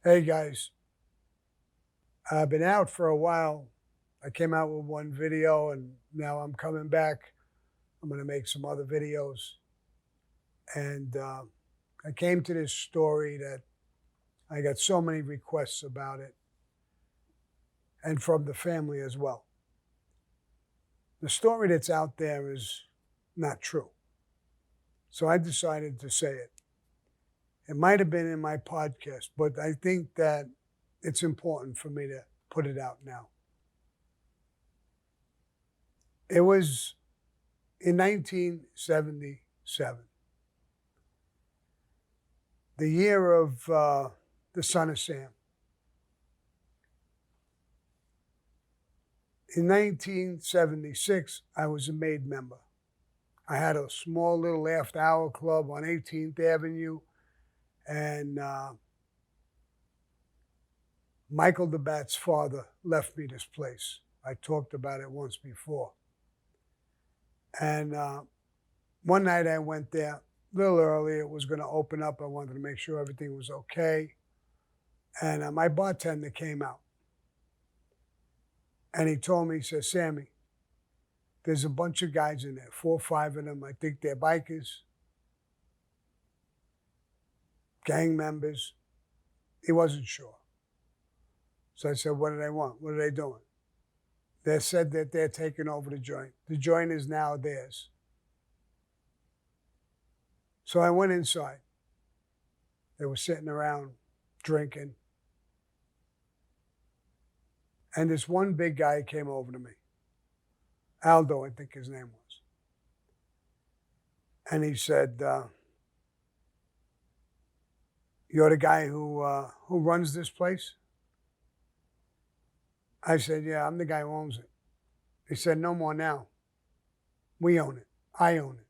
Hey guys, I've been out for a while. I came out with one video and now I'm coming back. I'm going to make some other videos. And I came to this story that I got so many requests about it and from the family as well. The story that's out there is not true. So I decided to say it. It might have been in my podcast, but I think that it's important for me to put it out now. It was in 1977, the year of the son of Sam. In 1976, I was a Maid member. I had a small little after-hour club on 18th Avenue, and Michael DeBat's father left me this place. I talked about it once before. And one night I went there a little early. It was going to open up. I wanted to make sure everything was okay. And my bartender came out. And he told me, he said, Sammy, there's a bunch of guys in there, 4 or 5 of them. I think they're bikers, gang members. He wasn't sure. So I said, what do they want? What are they doing? They said that they're taking over the joint. The joint is now theirs. So I went inside. They were sitting around drinking. And this one big guy came over to me. Aldo, I think his name was. And he said, you're the guy who runs this place? I said, yeah, I'm the guy who owns it. He said, no more now. We own it. I own it.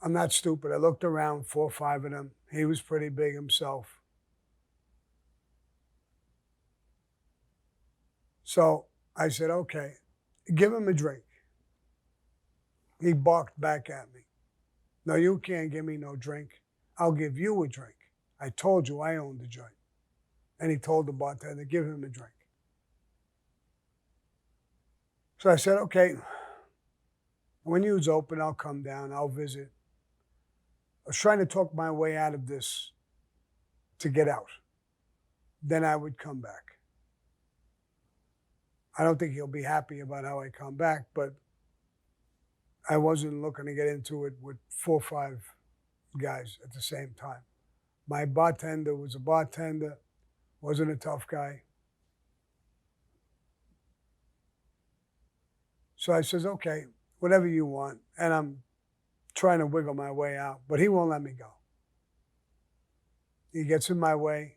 I'm not stupid. I looked around, 4 or 5 of them. He was pretty big himself. So I said, okay, give him a drink. He barked back at me. No, you can't give me no drink. I'll give you a drink. I told you I own the joint. And he told the bartender, give him a drink. So I said, okay, when you's open, I'll come down, I'll visit. I was trying to talk my way out of this to get out. Then I would come back. I don't think he'll be happy about how I come back, but I wasn't looking to get into it with 4 or 5 guys at the same time. My bartender was a bartender, wasn't a tough guy. So I says, okay, whatever you want. And I'm trying to wiggle my way out, but he won't let me go. He gets in my way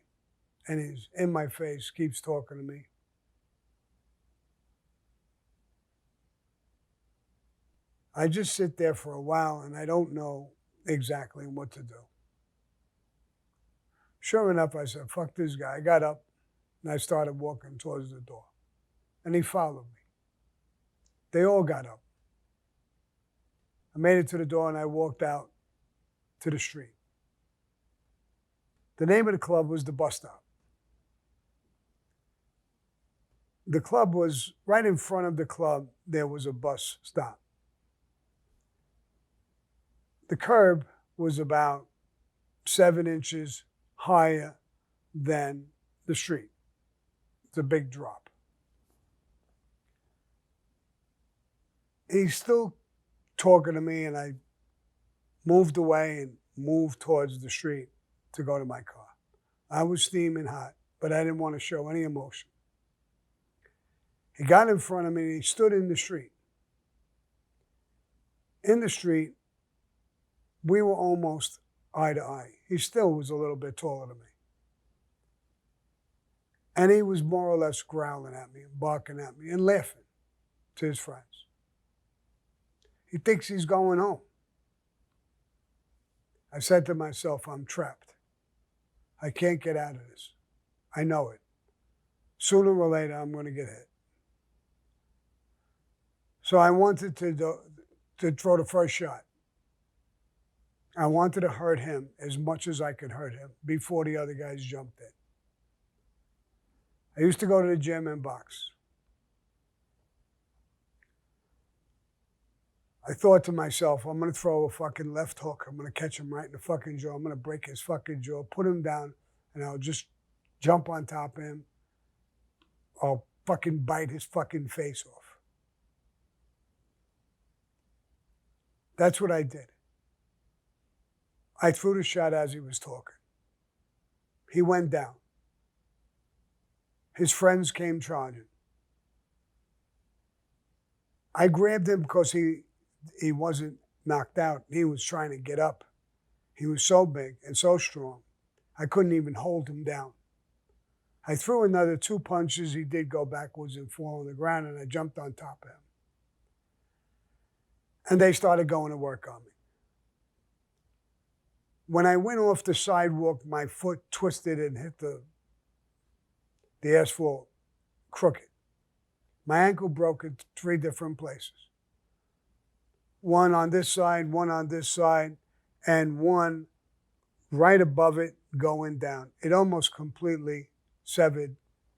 and he's in my face, keeps talking to me. I just sit there for a while and I don't know exactly what to do. Sure enough, I said, fuck this guy. I got up and I started walking towards the door. And he followed me. They all got up. I made it to the door and I walked out to the street. The name of the club was the Bus Stop. The club was right in front of the club. There was a bus stop. The curb was about 7 inches higher than the street. It's a big drop. He's still talking to me and I moved away and moved towards the street to go to my car. I was steaming hot, but I didn't want to show any emotion. He got in front of me and he stood in the street. In the street, we were almost eye to eye. He still was a little bit taller than me. And he was more or less growling at me and barking at me and laughing to his friends. He thinks he's going home. I said to myself, I'm trapped. I can't get out of this. I know it. Sooner or later, I'm going to get hit. So I wanted to throw the first shot. I wanted to hurt him as much as I could hurt him before the other guys jumped in. I used to go to the gym and box. I thought to myself, I'm going to throw a fucking left hook. I'm going to catch him right in the fucking jaw. I'm going to break his fucking jaw, put him down, and I'll just jump on top of him. I'll fucking bite his fucking face off. That's what I did. I threw the shot as he was talking. He went down. His friends came charging. I grabbed him because he wasn't knocked out. He was trying to get up. He was so big and so strong, I couldn't even hold him down. I threw another 2 punches. He did go backwards and fall on the ground, and I jumped on top of him. And they started going to work on me. When I went off the sidewalk, my foot twisted and hit the asphalt crooked. My ankle broke in 3 different places. One on this side, one on this side, and one right above it going down. It almost completely severed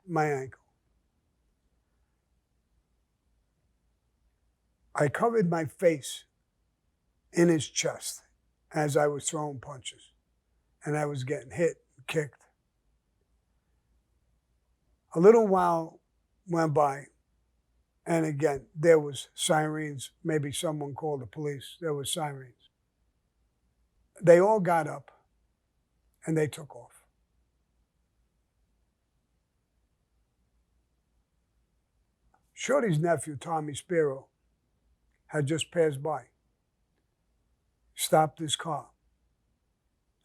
my ankle. I covered my face in his chest as I was throwing punches, and I was getting hit and kicked. A little while went by, and again, there was sirens. Maybe someone called the police. There was sirens. They all got up, and they took off. Shorty's nephew, Tommy Spiro, had just passed by, stopped his car.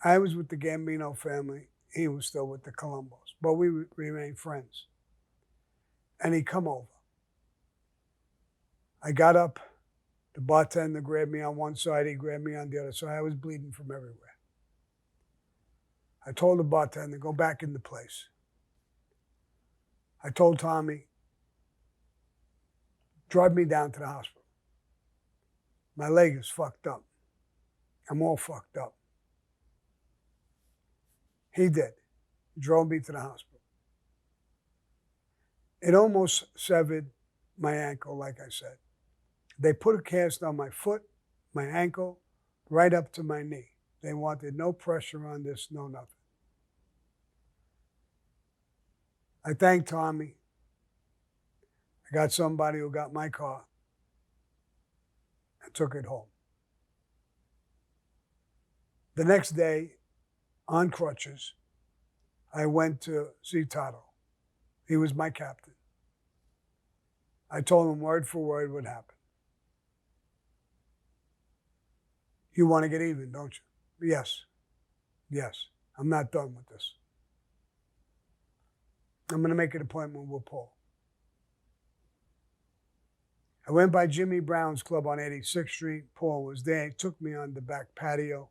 I was with the Gambino family. He was still with the Colombos, but we remained friends. And he come over. I got up. The bartender grabbed me on one side. He grabbed me on the other side. I was bleeding from everywhere. I told the bartender, go back in the place. I told Tommy, drive me down to the hospital. My leg is fucked up. I'm all fucked up. He did. He drove me to the hospital. It almost severed my ankle, like I said. They put a cast on my foot, my ankle, right up to my knee. They wanted no pressure on this, no nothing. I thanked Tommy. I got somebody who got my car and took it home. The next day, on crutches, I went to see Tato. He was my captain. I told him word for word what happened. You want to get even, don't you? Yes. Yes. I'm not done with this. I'm going to make an appointment with Paul. I went by Jimmy Brown's club on 86th Street. Paul was there. He took me on the back patio.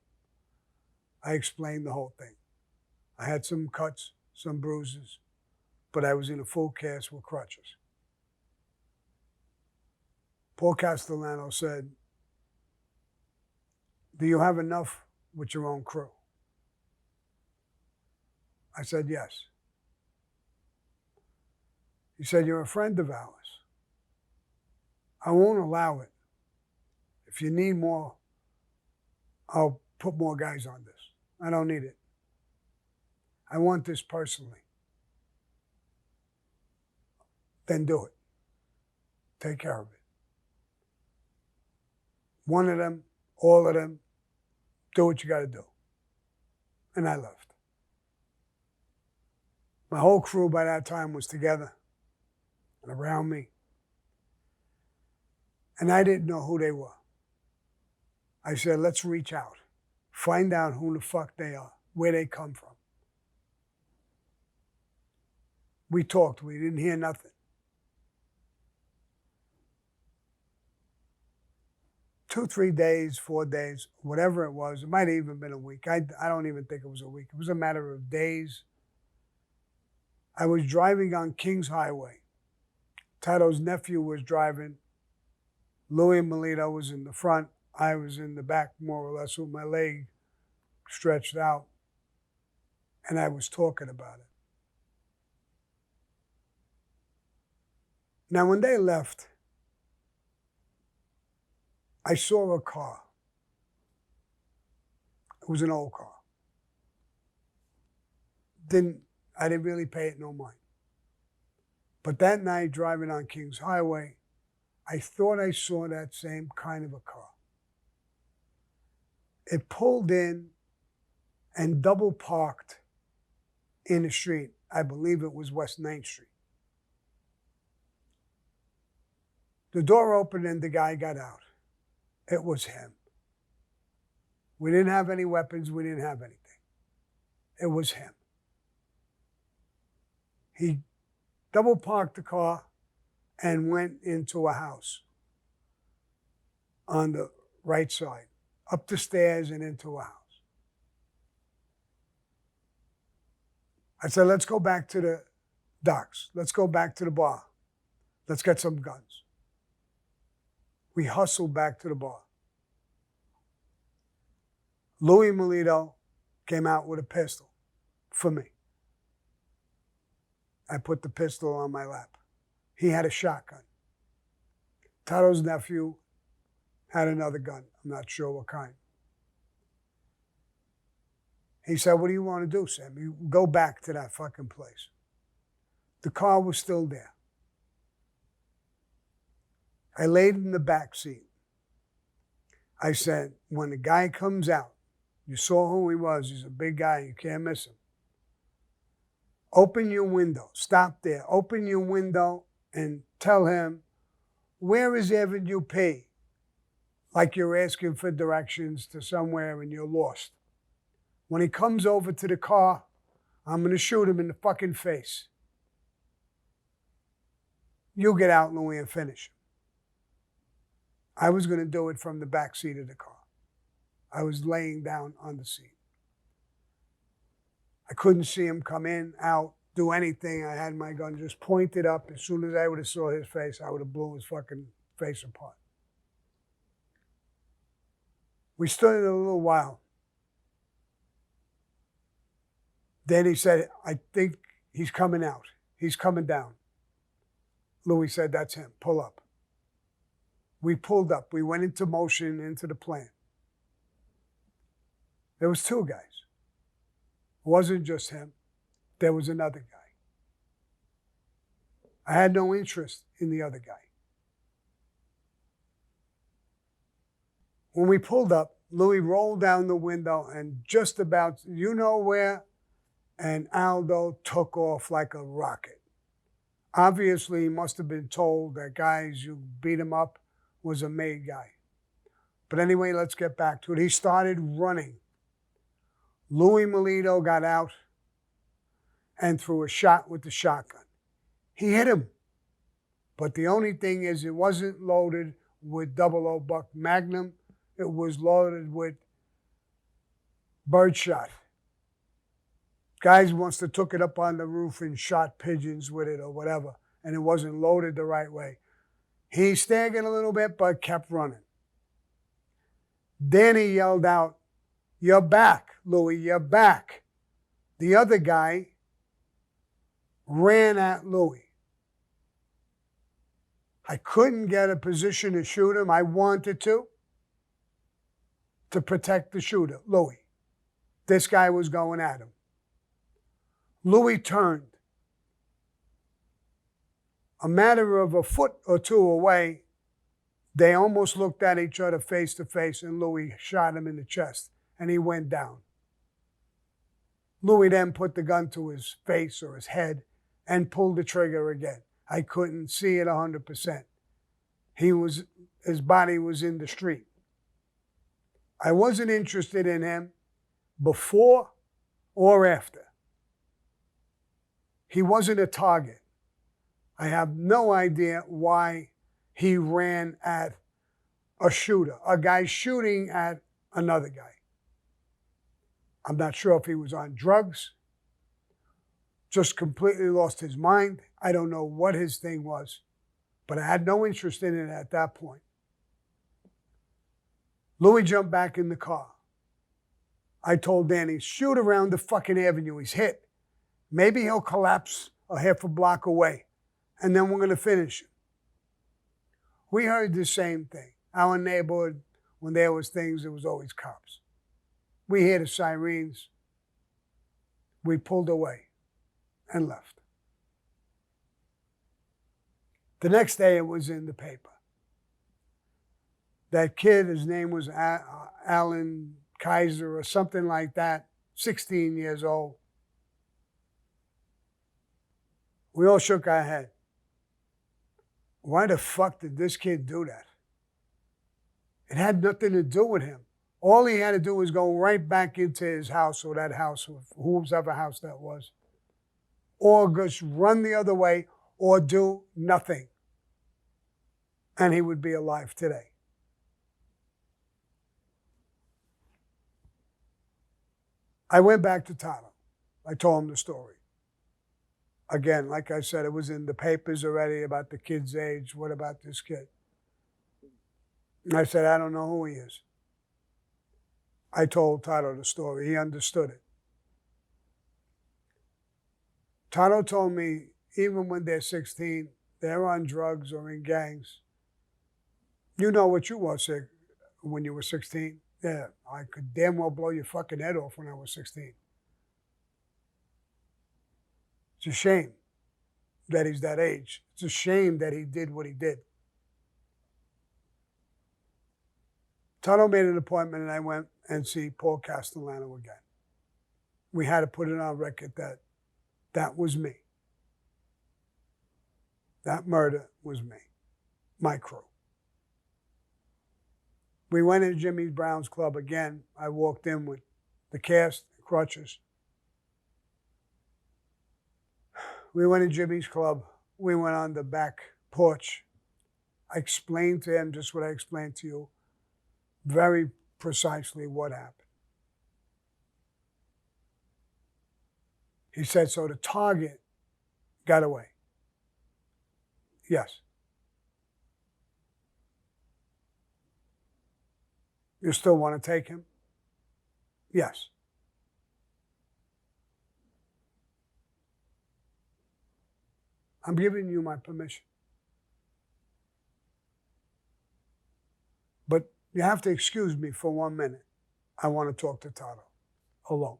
I explained the whole thing. I had some cuts, some bruises, but I was in a full cast with crutches. Paul Castellano said, do you have enough with your own crew? I said, yes. He said, you're a friend of ours. I won't allow it. If you need more, I'll put more guys on this. I don't need it. I want this personally. Then do it. Take care of it. One of them, all of them, do what you got to do. And I left. My whole crew by that time was together and around me. And I didn't know who they were. I said, let's reach out. Find out who the fuck they are, where they come from. We talked. We didn't hear nothing. 2, 3 days, 4 days, whatever it was. It might have even been a week. I don't even think it was a week. It was a matter of days. I was driving on Kings Highway. Tato's nephew was driving. Louis Melito was in the front. I was in the back, more or less, with my leg stretched out, and I was talking about it. Now, when they left, I saw a car. It was an old car. I didn't really pay it no mind. But that night, driving on Kings Highway, I thought I saw that same kind of a car. It pulled in and double parked in the street. I believe it was West 9th Street. The door opened and the guy got out. It was him. We didn't have any weapons. We didn't have anything. It was him. He double parked the car and went into a house on the right side, up the stairs and into a house. I said, let's go back to the docks. Let's go back to the bar. Let's get some guns. We hustled back to the bar. Louis Melito came out with a pistol for me. I put the pistol on my lap. He had a shotgun. Tato's nephew had another gun. I'm not sure what kind. He said, what do you want to do, Sammy? Go back to that fucking place. The car was still there. I laid in the back seat. I said, when the guy comes out, you saw who he was. He's a big guy. You can't miss him. Open your window. Stop there. Open your window and tell him, where is Avenue P? Like you're asking for directions to somewhere and you're lost. When he comes over to the car, I'm going to shoot him in the fucking face. You get out, Louis, and finish him. I was going to do it from the back seat of the car. I was laying down on the seat. I couldn't see him come in, out, do anything. I had my gun just pointed up. As soon as I would have saw his face, I would have blew his fucking face apart. We stood it a little while. Then he said, I think he's coming out. He's coming down. Louis said, that's him. Pull up. We pulled up. We went into motion, into the plan. There was two guys. It wasn't just him. There was another guy. I had no interest in the other guy. When we pulled up, Louis rolled down the window and just about, you know where, and Aldo took off like a rocket. Obviously, he must have been told that guys, you beat him up, was a made guy. But anyway, let's get back to it. He started running. Louis Melito got out and threw a shot with the shotgun. He hit him. But the only thing is it wasn't loaded with 00 Buck Magnum. It was loaded with birdshot. Guys must have took it up on the roof and shot pigeons with it or whatever, and it wasn't loaded the right way. He staggered a little bit, but kept running. Then he yelled out, you're back, Louis, you're back. The other guy ran at Louis. I couldn't get a position to shoot him. I wanted to protect the shooter, Louis. This guy was going at him. Louis turned. A matter of a foot or two away, they almost looked at each other face to face, and Louis shot him in the chest, and he went down. Louis then put the gun to his face or his head and pulled the trigger again. I couldn't see it 100%. His body was in the street. I wasn't interested in him before or after. He wasn't a target. I have no idea why he ran at a shooter, a guy shooting at another guy. I'm not sure if he was on drugs, just completely lost his mind. I don't know what his thing was, but I had no interest in it at that point. Louis jumped back in the car. I told Danny, shoot around the fucking avenue. He's hit. Maybe he'll collapse a half a block away, and then we're going to finish him. We heard the same thing. Our neighborhood, when there was things, there was always cops. We hear the sirens. We pulled away and left. The next day, it was in the paper. That kid, his name was Alan Kaiser or something like that, 16 years old. We all shook our head. Why the fuck did this kid do that? It had nothing to do with him. All he had to do was go right back into his house or that house, whoever house that was, or just run the other way or do nothing. And he would be alive today. I went back to Tano. I told him the story. Again, like I said, it was in the papers already about the kid's age. What about this kid? And I said, I don't know who he is. I told Tano the story. He understood it. Tano told me, even when they're 16, they're on drugs or in gangs. You know what you were when you were 16? Yeah, I could damn well blow your fucking head off when I was 16. It's a shame that he's that age. It's a shame that he did what he did. Tano made an appointment and I went and see Paul Castellano again. We had to put it on record that that was me. That murder was me, my crew. We went to Jimmy Brown's club again. I walked in with the cast, the crutches. We went to Jimmy's club. We went on the back porch. I explained to him just what I explained to you, very precisely what happened. He said, so the target got away. Yes. You still want to take him? Yes. I'm giving you my permission. But you have to excuse me for 1 minute. I want to talk to Tano alone.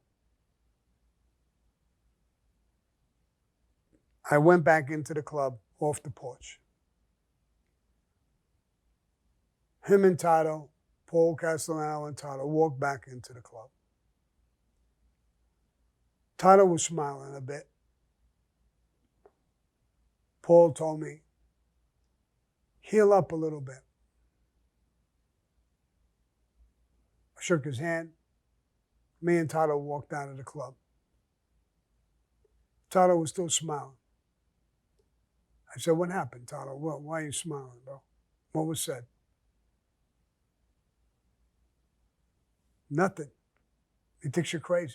I went back into the club off the porch. Him and Tano, Paul Castellano and Tano walked back into the club. Tano was smiling a bit. Paul told me, heal up a little bit. I shook his hand. Me and Tano walked out of the club. Tano was still smiling. I said, what happened, Tano? Why are you smiling, bro? What was said? Nothing. He thinks you're crazy.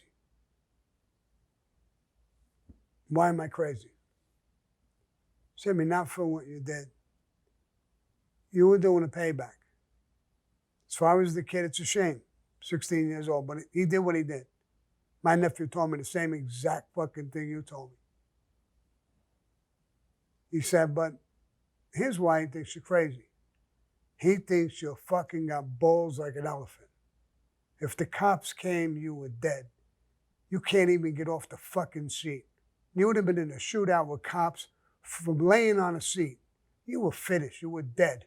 Why am I crazy? Sammy, not for what you did. You were doing a payback. As far as the kid, it's a shame. 16 years old, but he did what he did. My nephew told me the same exact fucking thing you told me. He said, but here's why he thinks you're crazy. He thinks you fucking got balls like an elephant. If the cops came, you were dead. You can't even get off the fucking seat. You would have been in a shootout with cops from laying on a seat. You were finished. You were dead.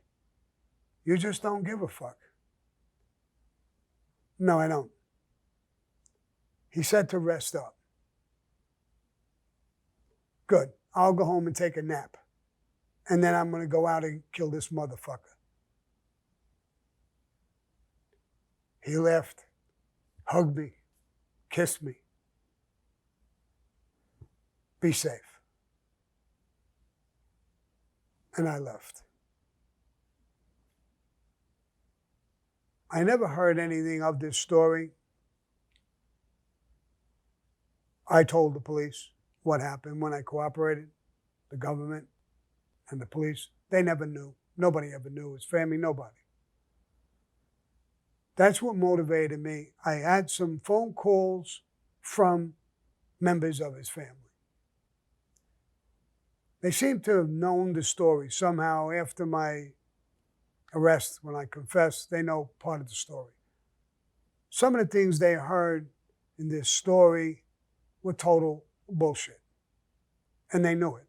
You just don't give a fuck. No, I don't. He said to rest up. Good. I'll go home and take a nap. And then I'm going to go out and kill this motherfucker. He laughed, hugged me, kissed me. Be safe. And I left. I never heard anything of this story. I told the police what happened when I cooperated, the government and the police. They never knew. Nobody ever knew. His family, nobody. That's what motivated me. I had some phone calls from members of his family. They seem to have known the story somehow after my arrest. When I confessed, they know part of the story. Some of the things they heard in this story were total bullshit, and they knew it.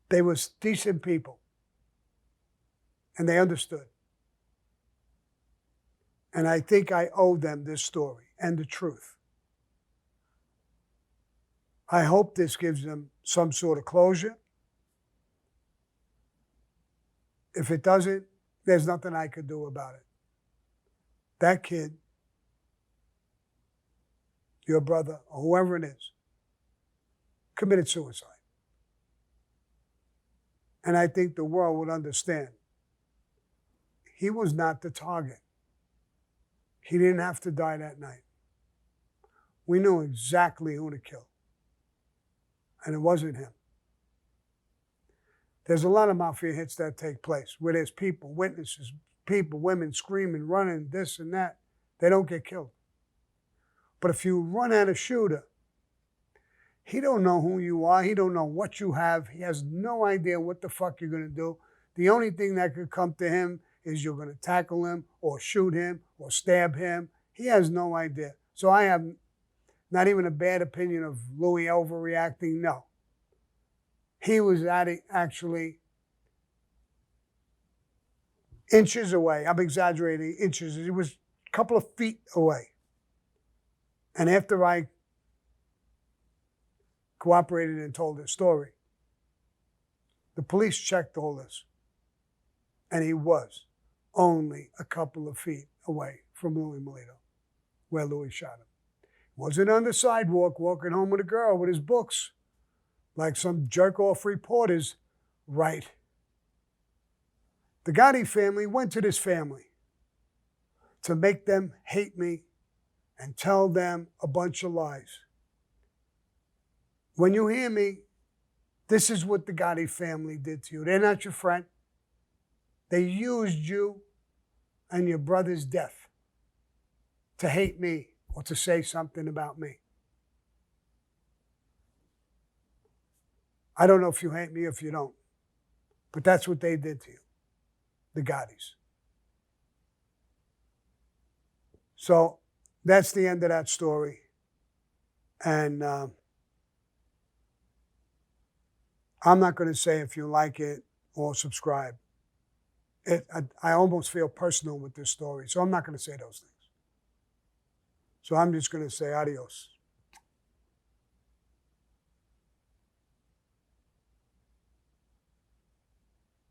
They were decent people, and they understood. And I think I owe them this story and the truth. I hope this gives them some sort of closure. If it doesn't, there's nothing I could do about it. That kid, your brother, or whoever it is, committed suicide. And I think the world would understand. He was not the target. He didn't have to die that night. We knew exactly who to kill. And it wasn't him. There's a lot of mafia hits that take place where there's people, witnesses, people, women screaming, running, this and that. They don't get killed. But if you run at a shooter, he don't know who you are. He don't know what you have. He has no idea what the fuck you're going to do. The only thing that could come to him is you're going to tackle him or shoot him or stab him. He has no idea. So I have not even a bad opinion of Louis overreacting. No. He was actually inches away. I'm exaggerating, inches. He was a couple of feet away. And after I cooperated and told his story, the police checked all this. And he was only a couple of feet away from Louis Melito, where Louis shot him. He wasn't on the sidewalk walking home with a girl with his books, like some jerk-off reporters write. The Gotti family went to this family to make them hate me and tell them a bunch of lies. When you hear me, this is what the Gotti family did to you. They're not your friend. They used you and your brother's death to hate me or to say something about me. I don't know if you hate me or if you don't, but that's what they did to you, the Gottis. So that's the end of that story. And I'm not going to say if you like it or subscribe. I almost feel personal with this story, so I'm not going to say those things. So I'm just going to say adios.